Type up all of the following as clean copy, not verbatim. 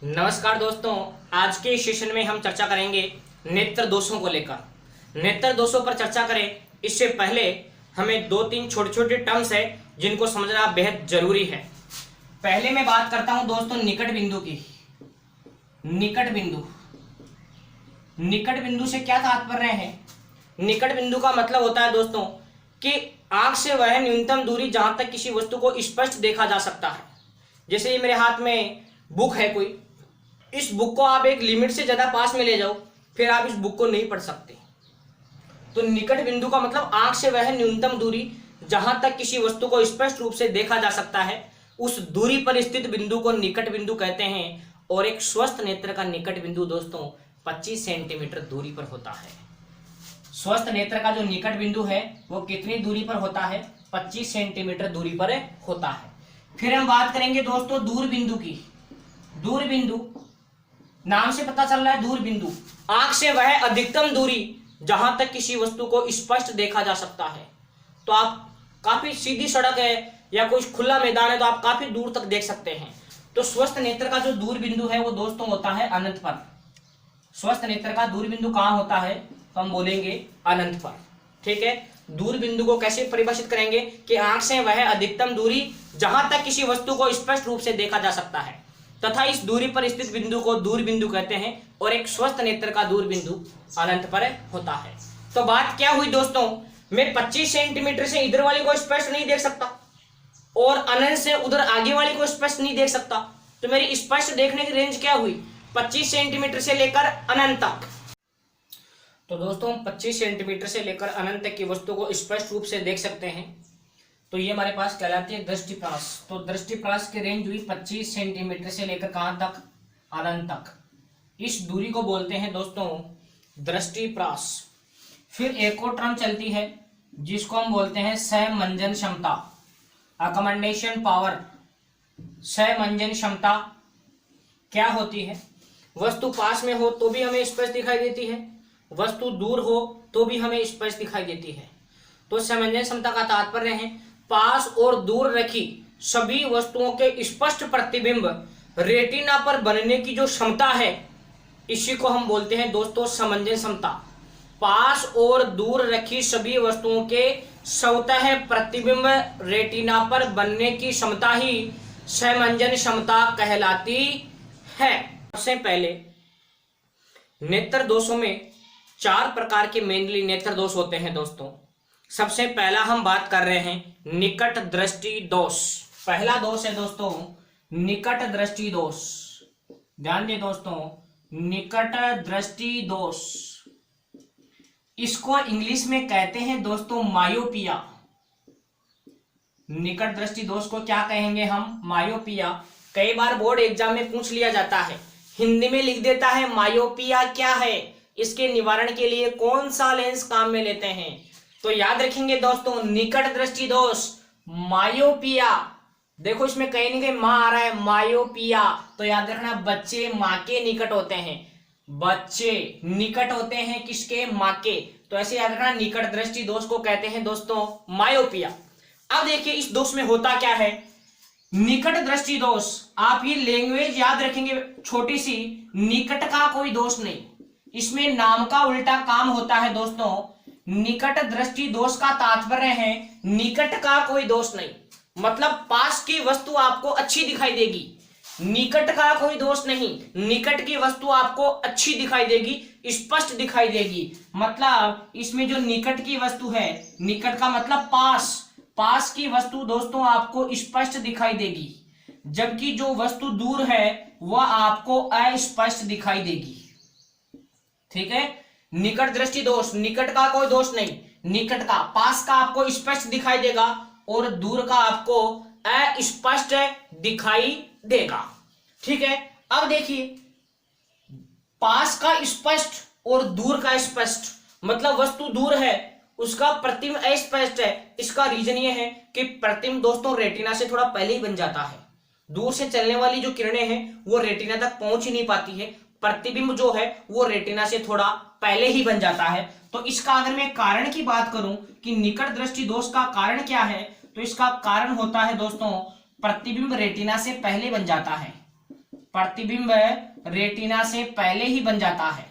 नमस्कार दोस्तों, आज के इस सेशन में हम चर्चा करेंगे नेत्र दोषों को लेकर। नेत्र दोषों पर चर्चा करें इससे पहले हमें दो तीन छोटे छोटे टर्म्स है जिनको समझना बेहद जरूरी है। पहले मैं बात करता हूं दोस्तों निकट बिंदु की। निकट बिंदु, निकट बिंदु से क्या तात्पर्य है? निकट बिंदु का मतलब होता है दोस्तों कि आंख से वह न्यूनतम दूरी जहां तक किसी वस्तु को स्पष्ट देखा जा सकता है। जैसे ये मेरे हाथ में बुक है कोई, इस बुक को आप एक लिमिट से ज्यादा पास में ले जाओ, फिर आप इस बुक को नहीं पढ़ सकते। तो निकट बिंदु का मतलब आंख से वह न्यूनतम दूरी जहां तक किसी वस्तु को स्पष्ट रूप से देखा जा सकता है, उस दूरी पर स्थित बिंदु को निकट बिंदु कहते हैं। और एक स्वस्थ नेत्र का निकट बिंदु दोस्तों 25 सेंटीमीटर दूरी पर होता है। स्वस्थ नेत्र का जो निकट बिंदु है वो कितनी दूरी पर होता है? 25 सेंटीमीटर दूरी पर होता है। फिर हम बात करेंगे दोस्तों दूर बिंदु की। दूर बिंदु, नाम से पता चल रहा है दूर बिंदु, आंख से वह अधिकतम दूरी जहां तक किसी वस्तु को स्पष्ट देखा जा सकता है। तो आप काफी सीधी सड़क है या कोई खुला मैदान है तो आप काफी दूर तक देख सकते हैं। तो स्वस्थ नेत्र का जो दूर बिंदु है वो दोस्तों होता है अनंत पर। स्वस्थ नेत्र का दूर बिंदु कहां होता है? तो हम बोलेंगे अनंत पर। ठीक है, दूर बिंदु को कैसे परिभाषित करेंगे कि आंख से वह अधिकतम दूरी जहां तक किसी वस्तु को स्पष्ट रूप से देखा जा सकता है तथा इस दूरी पर स्थित बिंदु को दूर बिंदु कहते हैं। और एक स्वस्थ नेत्र का दूर बिंदु अनंत पर होता है। तो बात क्या हुई दोस्तों, मैं 25 सेंटीमीटर से इधर वाली को स्पष्ट नहीं देख सकता और अनंत से उधर आगे वाली को स्पष्ट नहीं देख सकता। तो मेरी स्पष्ट देखने की रेंज क्या हुई? 25 सेंटीमीटर से लेकर अनंत तक। तो दोस्तों 25 सेंटीमीटर से लेकर अनंत तक की वस्तु को स्पष्ट रूप से देख सकते हैं। तो ये हमारे पास कहलाती है दृष्टिप्रकाश। तो दृष्टिप्रकाश की रेंज हुई 25 सेंटीमीटर से लेकर कहां तक? अनंत तक। इस दूरी को बोलते हैं दोस्तों दृष्टिप्रकाश। फिर एक और टर्म चलती है जिसको हम बोलते हैं सहमंजन क्षमता, अकोमोडेशन पावर। सहमंजन क्षमता क्या होती है? वस्तु पास में हो तो भी हमें स्पष्ट दिखाई देती है, वस्तु दूर हो तो भी हमें स्पष्ट दिखाई देती है। तो सहमंजन क्षमता का तात्पर्य है पास और दूर रखी सभी वस्तुओं के स्पष्ट प्रतिबिंब रेटिना पर बनने की जो क्षमता है, इसी को हम बोलते हैं दोस्तों समंजन क्षमता। पास और दूर रखी सभी वस्तुओं के स्वतः प्रतिबिंब रेटिना पर बनने की क्षमता ही समंजन क्षमता कहलाती है। सबसे पहले नेत्र दोषों में 4 प्रकार के मेनली नेत्र दोष होते हैं दोस्तों। सबसे पहला हम बात कर रहे हैं निकट दृष्टि दोष। पहला दोष है दोस्तों निकट दृष्टि दोष। ध्यान दें दोस्तों, निकट दृष्टि दोष, इसको इंग्लिश में कहते हैं दोस्तों मायोपिया। निकट दृष्टि दोष को क्या कहेंगे हम? मायोपिया। कई बार बोर्ड एग्जाम में पूछ लिया जाता है, हिंदी में लिख देता है मायोपिया क्या है, इसके निवारण के लिए कौन सा लेंस काम में लेते हैं। तो याद रखेंगे दोस्तों निकट दृष्टि दोष मायोपिया। देखो इसमें कहीं ना कहीं मां आ रहा है, मायोपिया। तो याद रखना बच्चे मां के निकट होते हैं, बच्चे निकट होते हैं किसके? मां के। तो ऐसे याद रखना निकट दृष्टि दोष को कहते हैं दोस्तों मायोपिया। अब देखिए इस दोष में होता क्या है। निकट दृष्टि दोष, आप ये लैंग्वेज याद रखेंगे छोटी सी, निकट का कोई दोष नहीं, इसमें नाम का उल्टा काम होता है दोस्तों। निकट दृष्टि दोष का तात्पर्य है निकट का कोई दोष नहीं, मतलब पास की वस्तु आपको अच्छी दिखाई देगी, निकट का कोई दोष नहीं, निकट की वस्तु आपको अच्छी दिखाई देगी, स्पष्ट दिखाई देगी। मतलब इसमें जो निकट की वस्तु है, निकट का मतलब पास, पास की वस्तु दोस्तों आपको स्पष्ट दिखाई देगी, जबकि जो वस्तु दूर है वह आपको अस्पष्ट दिखाई देगी। ठीक है, निकट दृष्टि दोष, निकट का कोई दोष नहीं, निकट का पास का आपको स्पष्ट दिखाई देगा और दूर का आपको अस्पष्ट दिखाई देगा। ठीक है, अब देखिए पास का स्पष्ट और दूर का स्पष्ट, मतलब वस्तु दूर है उसका प्रतिबिंब अस्पष्ट है। इसका रीजन ये है कि प्रतिबिंब दोस्तों रेटिना से थोड़ा पहले ही बन जाता है, दूर से चलने वाली जो किरणें हैं वो रेटिना तक पहुंच ही नहीं पाती है, प्रतिबिंब जो है वो रेटिना से थोड़ा पहले ही बन जाता है। तो इसका अगर मैं कारण की बात करूं कि निकट दृष्टि दोष का कारण क्या है, तो इसका कारण होता है दोस्तों प्रतिबिंब रेटिना से पहले बन जाता है। प्रतिबिंब रेटिना से पहले ही बन जाता है,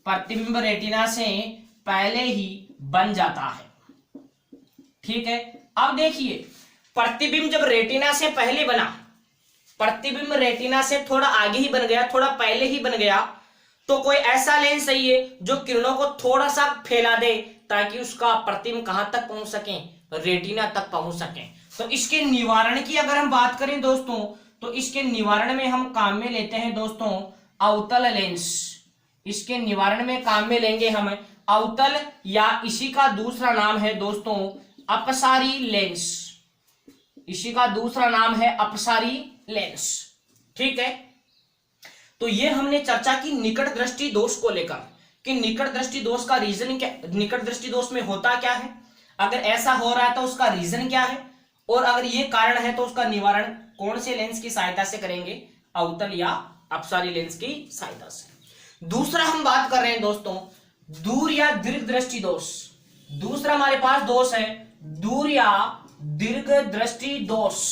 प्रतिबिंब रेटिना से पहले ही बन जाता है। ठीक है, अब देखिए प्रतिबिंब जब रेटिना से पहले बना, प्रतिबिंब रेटिना से थोड़ा आगे ही बन गया, थोड़ा पहले ही बन गया, तो कोई ऐसा लेंस चाहिए जो किरणों को थोड़ा सा फैला दे ताकि उसका प्रतिबिंब कहां तक पहुंच सके, रेटिना तक पहुंच सके। तो इसके निवारण की अगर हम बात करें दोस्तों, तो इसके निवारण में हम काम में लेते हैं दोस्तों अवतल लेंस। इसके निवारण में काम में लेंगे हम अवतल, या इसी का दूसरा नाम है दोस्तों अपसारी लेंस। इसी का दूसरा नाम है अपसारी लेंस। ठीक है, तो ये हमने चर्चा की निकट दृष्टि दोष को लेकर कि निकट दृष्टि दोष का रीजन क्या, निकट दृष्टि दोष में होता क्या है, अगर ऐसा हो रहा है तो उसका रीजन क्या है, और अगर ये कारण है तो उसका निवारण कौन से लेंस की सहायता से करेंगे, अवतल या अपसारी लेंस की सहायता से। दूसरा हम बात कर रहे हैं दोस्तों दूर या दीर्घ दृष्टि दोष। दूसरा हमारे पास दोष है दूर या दीर्घ दृष्टि दोष।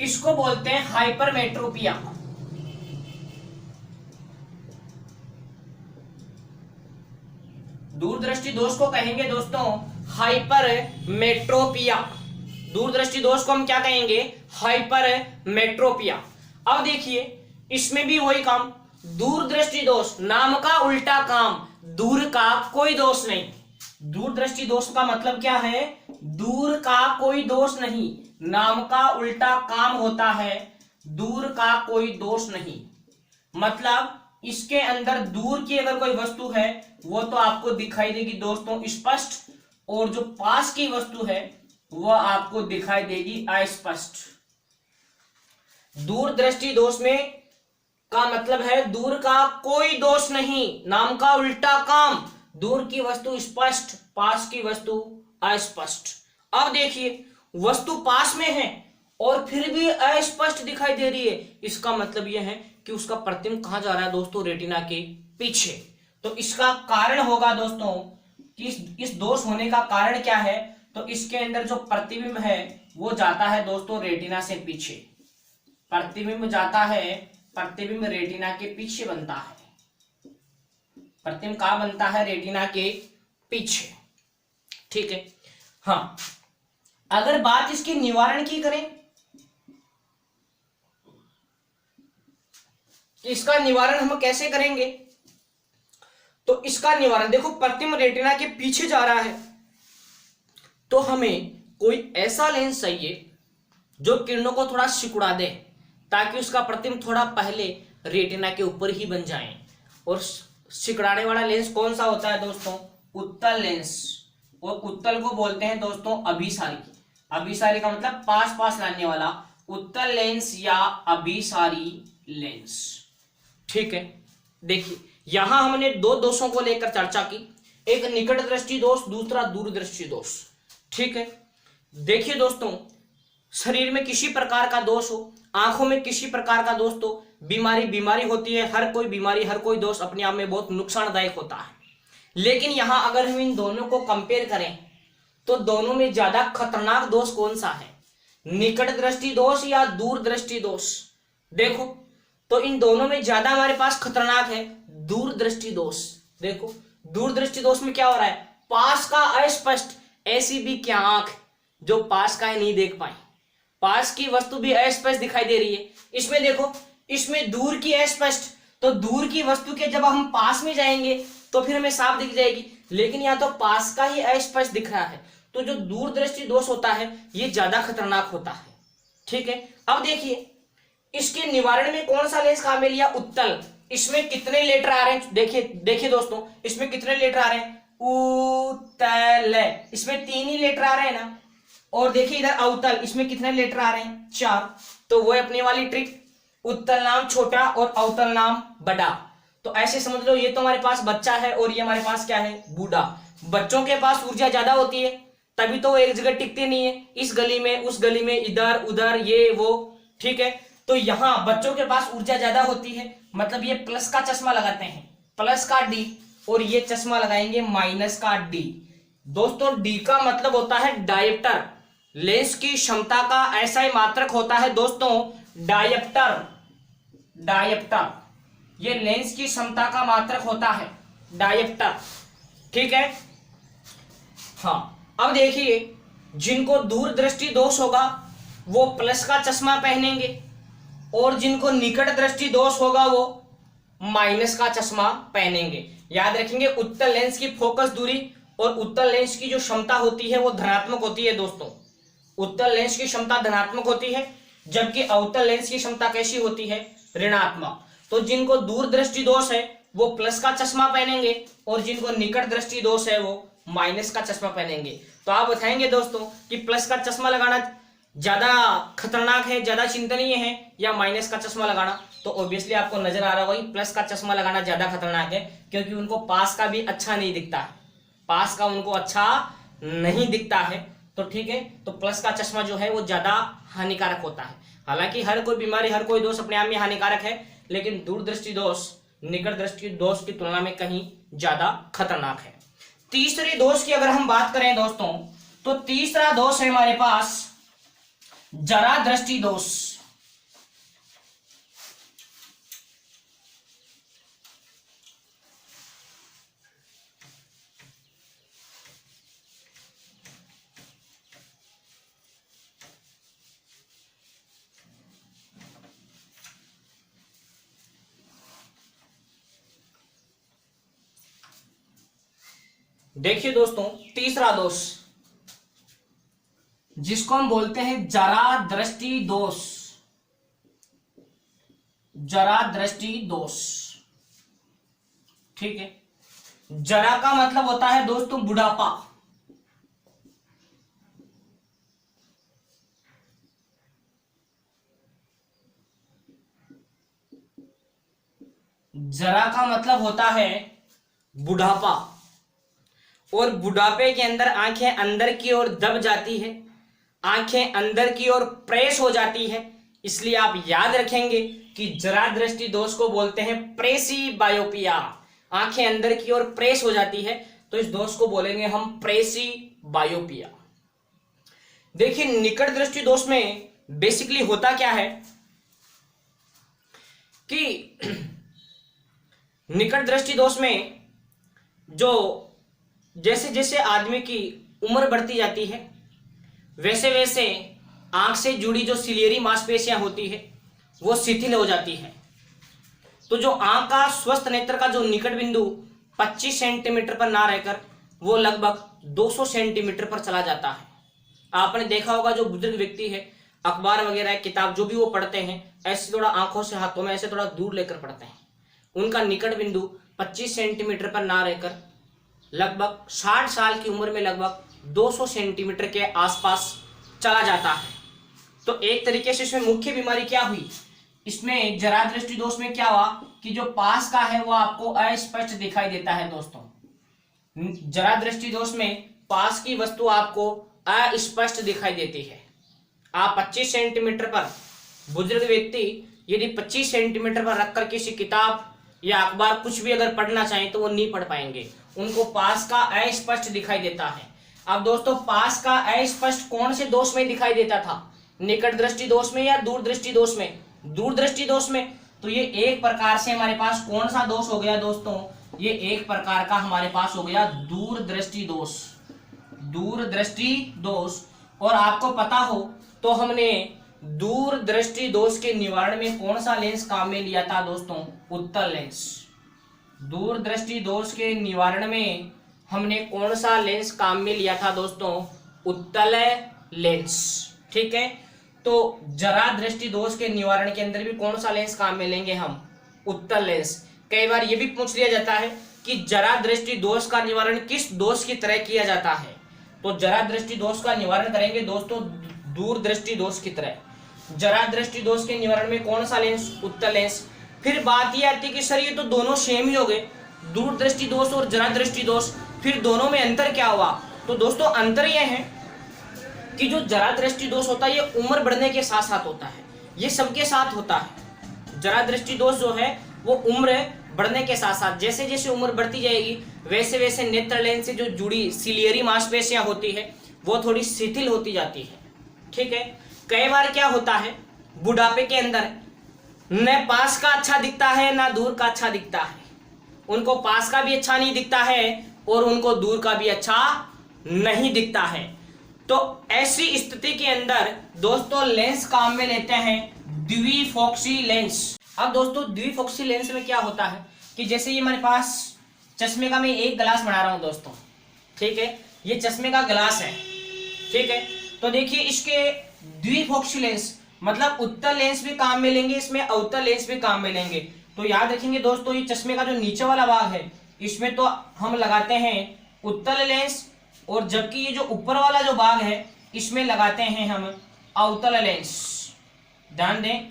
इसको बोलते हैं हाइपरमेट्रोपिया। दूरदृष्टि दोष को कहेंगे दोस्तों हाइपरमेट्रोपिया। दूरदृष्टि दोष को हम क्या कहेंगे, हाइपरमेट्रोपिया। अब देखिए इसमें भी वही काम, दूरदृष्टि दोष नाम का उल्टा काम, दूर का कोई दोष नहीं। दूरदृष्टि दोष का मतलब क्या है, दूर का कोई दोष नहीं, नाम का उल्टा काम होता है, दूर का कोई दोष नहीं। मतलब इसके अंदर दूर की अगर कोई वस्तु है वो तो आपको दिखाई देगी दोस्तों स्पष्ट, और जो पास की वस्तु है वह आपको दिखाई देगी अस्पष्ट। दूरदृष्टि दोष में का मतलब है दूर का कोई दोष नहीं, नाम का उल्टा काम, दूर की वस्तु स्पष्ट, पास की वस्तु अस्पष्ट। अब देखिए वस्तु पास में है और फिर भी अस्पष्ट दिखाई दे रही है, इसका मतलब यह है कि उसका प्रतिबिंब कहां जा रहा है दोस्तों, रेटिना के पीछे। तो इसका कारण होगा दोस्तों कि इस दोष होने का कारण क्या है, तो इसके अंदर जो प्रतिबिंब है वो जाता है दोस्तों रेटिना से पीछे। प्रतिबिंब जाता है, प्रतिबिंब रेटिना के पीछे बनता है, प्रतिबिंब कहां बनता है, रेटिना के पीछे। ठीक है, हाँ अगर बात इसके निवारण की करें, इसका निवारण हम कैसे करेंगे, तो इसका निवारण देखो प्रतिबिंब रेटिना के पीछे जा रहा है तो हमें कोई ऐसा लेंस चाहिए जो किरणों को थोड़ा सिकुड़ा दे ताकि उसका प्रतिबिंब थोड़ा पहले रेटिना के ऊपर ही बन जाए। और सिकुड़ाने वाला लेंस कौन सा होता है दोस्तों, उत्तल लेंस। और उत्तल को बोलते हैं दोस्तों अभिसारी। अभिसारी का मतलब पास पास लाने वाला, उत्तल लेंस या अभिसारी लेंस। ठीक है, देखिए यहां हमने दो दोषों को लेकर चर्चा की, एक निकट दृष्टि दोष, दूसरा दूरदृष्टि दोष। ठीक है, देखिए दोस्तों शरीर में किसी प्रकार का दोष हो, आंखों में किसी प्रकार का दोष हो, बीमारी होती है, हर कोई बीमारी, हर कोई दोष अपने आप में बहुत नुकसानदायक होता है। लेकिन यहां अगर हम इन दोनों को कंपेयर करें तो दोनों में ज्यादा खतरनाक दोष कौन सा है, निकट दृष्टि दोष या दूरदृष्टि दोष। देखो तो इन दोनों में ज्यादा हमारे पास खतरनाक है दूरदृष्टि दोष। देखो दूरदृष्टि दोष में क्या हो रहा है, पास का अस्पष्ट, ऐसी भी क्या आंख जो पास का ही नहीं देख पाए, पास की वस्तु भी अस्पष्ट दिखाई दे रही है। इसमें देखो, इसमें दूर की अस्पष्ट, तो दूर की वस्तु के जब हम पास में जाएंगे तो फिर हमें साफ दिख जाएगी, लेकिन यहाँ तो पास का ही अस्पष्ट दिख रहा है। तो जो दूरदृष्टि दोष होता है ये ज्यादा खतरनाक होता है। ठीक है, अब देखिए इसके निवारण में कौन सा लेंस काम में लिया, उत्तल। इसमें कितने लेटर आ रहे हैं, देखिए दोस्तों इसमें कितने लेटर आ रहे हैं, उत्तल, इसमें 3 ही लेटर आ रहे हैं ना। और देखिए इधर अवतल, इसमें कितने लेटर आ रहे हैं, 4। तो वो अपनी वाली ट्रिक, उत्तल नाम छोटा और अवतल नाम बड़ा। तो ऐसे समझ लो ये तो हमारे पास बच्चा है और ये हमारे पास क्या है, बूढ़ा। बच्चों के पास ऊर्जा ज्यादा होती है तभी तो वो एक जगह टिकते नहीं है, इस गली में उस गली में, इधर उधर ये वो। ठीक है, तो यहां बच्चों के पास ऊर्जा ज्यादा होती है, मतलब ये प्लस का चश्मा लगाते हैं, प्लस का डी, और ये चश्मा लगाएंगे माइनस का डी। दोस्तों डी का मतलब होता है डायोप्टर, लेंस की क्षमता का ऐसा ही मात्रक होता है दोस्तों डायप्टर। डायप्टर ये लेंस की क्षमता का मात्रक होता है डायप्टर, ठीक है। हाँ, अब देखिए जिनको दूरदृष्टि दोष होगा वो प्लस का चश्मा पहनेंगे और जिनको निकट दृष्टि दोष होगा वो माइनस का चश्मा पहनेंगे। याद रखेंगे उत्तल लेंस की फोकस दूरी और उत्तल लेंस की जो क्षमता होती है वो धनात्मक होती है दोस्तों। उत्तल लेंस की क्षमता धनात्मक होती है जबकि अवतल लेंस की क्षमता कैसी होती है, ऋणात्मक। तो जिनको दूरदृष्टि दोष है वो प्लस का चश्मा पहनेंगे और जिनको निकट दृष्टि दोष है वो माइनस का चश्मा पहनेंगे। तो आप बताएंगे दोस्तों कि प्लस का चश्मा लगाना ज्यादा खतरनाक है, ज्यादा चिंतनीय है या माइनस का चश्मा लगाना? तो ऑब्वियसली आपको नजर आ रहा होगा प्लस का चश्मा लगाना ज्यादा खतरनाक है, क्योंकि उनको पास का भी अच्छा नहीं दिखता है, पास का उनको अच्छा नहीं दिखता है। तो ठीक है, तो प्लस का चश्मा जो है वो ज्यादा हानिकारक होता है। हालांकि हर कोई बीमारी, हर कोई दोष अपने आप में हानिकारक है, लेकिन दूरदृष्टि दोष निकट दृष्टि दोष की तुलना में कहीं ज्यादा खतरनाक है। तीसरे दोष की अगर हम बात करें दोस्तों, तो तीसरा दोष है हमारे पास जरा दृष्टि दोष। देखिए दोस्तों, तीसरा दोष जिसको हम बोलते हैं जरा दृष्टि दोष। जरा दृष्टि दोष, ठीक है। जरा का मतलब होता है दोस्तों बुढ़ापा। जरा का मतलब होता है बुढ़ापा, और बुढ़ापे के अंदर आंखें अंदर की ओर दब जाती है, आंखें अंदर की ओर प्रेस हो जाती है। इसलिए आप याद रखेंगे कि जरा दृष्टि दोष को बोलते हैं प्रेसी बायोपिया। आंखें अंदर की ओर प्रेस हो जाती है तो इस दोष को बोलेंगे हम प्रेसी बायोपिया। देखिए निकट दृष्टि दोष में बेसिकली होता क्या है कि निकट दृष्टि दोष में जो जैसे जैसे आदमी की उम्र बढ़ती जाती है वैसे वैसे आंख से जुड़ी जो सिलियरी मांसपेशियां होती है वो शिथिल हो जाती है। तो जो आंख का स्वस्थ नेत्र का जो निकट बिंदु 25 सेंटीमीटर पर ना रहकर वो लगभग 200 सेंटीमीटर पर चला जाता है। आपने देखा होगा जो बुजुर्ग व्यक्ति है अखबार वगैरह किताब जो भी वो पढ़ते हैं ऐसे थोड़ा आंखों से हाथों में ऐसे थोड़ा दूर लेकर पढ़ते हैं, उनका निकट बिंदु 25 सेंटीमीटर पर ना रहकर लगभग 60 साल की उम्र में लगभग 200 सेंटीमीटर के आसपास चला जाता है। तो एक तरीके से इसमें मुख्य बीमारी क्या हुई, इसमें जरा दृष्टि दोष में क्या हुआ कि जो पास का है वो आपको अस्पष्ट दिखाई देता है दोस्तों। जरा दृष्टि दोष में पास की वस्तु आपको अस्पष्ट दिखाई देती है। आप 25 सेंटीमीटर पर बुजुर्ग व्यक्ति यदि 25 सेंटीमीटर पर रखकर किसी किताब या अखबार कुछ भी अगर पढ़ना चाहें तो वो नहीं पढ़ पाएंगे, उनको पास का अस्पष्ट दिखाई देता है। अब दोस्तों पास का अस्पष्ट कौन से दोष में दिखाई देता था, निकट दृष्टि दोष में या दूर दृष्टि दोष में? दूर दृष्टि दोष में। तो ये एक प्रकार से हमारे पास कौन सा दोष हो गया दोस्तों, ये एक प्रकार का हमारे पास हो गया दूर दृष्टि दोष। दूर दृष्टि दोष। और आपको पता हो तो हमने दूर दृष्टि दोष के निवारण में कौन सा लेंस काम में लिया था दोस्तों, उत्तल लेंस। दूर दृष्टि दोष के निवारण में हमने कौन सा लेंस काम में लिया था दोस्तों, उत्तल लेंस, ठीक है। तो जरा दृष्टि दोष के निवारण के अंदर भी कौन सा लेंस काम में लेंगे हम, उत्तल लेंस। कई बार ये भी पूछ लिया जाता है कि जरा दृष्टि दोष का निवारण किस दोष की तरह किया जाता है, तो जरा दृष्टि दोष का निवारण करेंगे दोस्तों दूर दृष्टि दोष की तरह। जरा दृष्टि दोष के निवारण में कौन सा लेंस, उत्तल लेंस। फिर बात ये आती है कि सर ये तो दोनों सेम ही हो गए, दूर दृष्टि दोष और जरा दृष्टि दोष, फिर दोनों में अंतर क्या हुआ? तो दोस्तों अंतर यह है कि जो जरा दृष्टि दोष होता है ये उम्र बढ़ने के साथ साथ होता है, ये सबके साथ होता है। जरा दृष्टि दोष जो है वो उम्र बढ़ने के साथ साथ जैसे जैसे उम्र बढ़ती जाएगी वैसे वैसे नेत्र लेंस से जो जुड़ी सिलियरी मांसपेशियां होती है वो थोड़ी शिथिल होती जाती है। ठीक है। कई बार क्या होता है, बुढ़ापे के अंदर न पास का अच्छा दिखता है ना दूर का अच्छा दिखता है, उनको पास का भी अच्छा नहीं दिखता है और उनको दूर का भी अच्छा नहीं दिखता है। तो ऐसी स्थिति के अंदर दोस्तों लेंस काम में लेते हैं द्विफोक्सी लेंस। अब दोस्तों द्विफोक्सी लेंस में क्या होता है कि जैसे ये मेरे पास चश्मे का मैं एक गिलास बना रहा हूं दोस्तों, ठीक है, ये चश्मे का गिलास है, ठीक है। तो देखिए इसके द्विफोक्सी लेंस मतलब उत्तल लेंस भी काम में लेंगे, इसमें अवतल लेंस भी काम में लेंगे। तो याद रखेंगे दोस्तों, ये चश्मे का जो नीचे वाला भाग है इसमें तो हम लगाते हैं उत्तल लेंस, और जबकि ये जो ऊपर वाला जो भाग है इसमें लगाते हैं हम अवतल लेंस। ध्यान दें,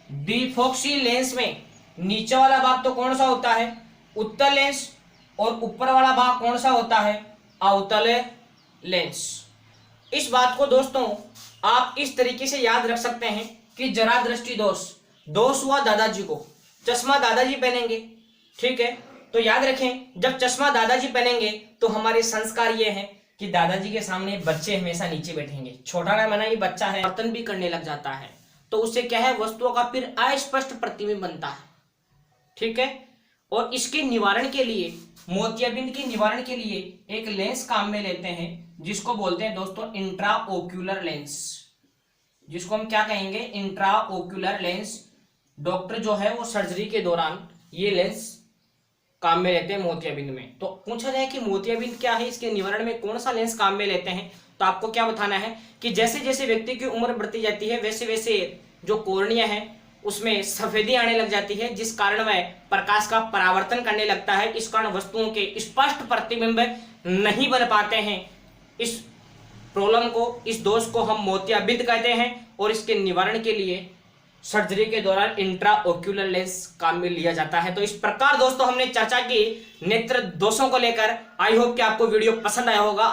द्विफोक्सी लेंस में नीचे वाला भाग तो कौन सा होता है, उत्तल लेंस, और ऊपर वाला भाग कौन सा होता है, अवतल लेंस। इस बात को दोस्तों आप इस तरीके से याद रख सकते हैं कि जरा दृष्टि दोष हुआ दादाजी को, चश्मा दादाजी पहनेंगे, ठीक है। तो याद रखें, जब चश्मा दादाजी पहनेंगे तो हमारे संस्कार ये हैं कि दादाजी के सामने बच्चे हमेशा नीचे बैठेंगे। छोटा ना मना ये बच्चा है, बर्तन भी करने लग जाता है, तो उससे क्या है, वस्तुओं का फिर अस्पष्ट प्रतिबिंब बनता है, ठीक है। और इसके निवारण के लिए, मोतियाबिंद के निवारण के लिए एक लेंस काम में लेते हैं जिसको बोलते हैं दोस्तों इंट्राओक्यूलर लेंस, जिसको हम क्या कहेंगे, इंट्राओक्यूलर लेंस। डॉक्टर जो है वो सर्जरी के दौरान ये लेंस काम में लेते हैं मोतियाबिंद में। तो पूछा जाए कि मोतियाबिंद क्या है, इसके निवारण में कौन सा लेंस काम में लेते हैं, तो आपको क्या बताना है कि जैसे जैसे व्यक्ति की उम्र बढ़ती जाती है वैसे वैसे जो कॉर्निया है उसमें सफेदी आने लग जाती है, जिस कारण वह प्रकाश का परावर्तन करने लगता है। इस कारण वस्तुओं के स्पष्ट प्रतिबिंब नहीं बन पाते हैं। इस प्रॉब्लम को, इस दोष को हम मोतियाबिंद कहते हैं, और इसके निवारण के लिए सर्जरी के दौरान इंट्राओक्यूलर लेंस काम में लिया जाता है। तो इस प्रकार दोस्तों हमने चर्चा की नेत्र दोषों को लेकर। आई होप कि आपको वीडियो पसंद आया होगा।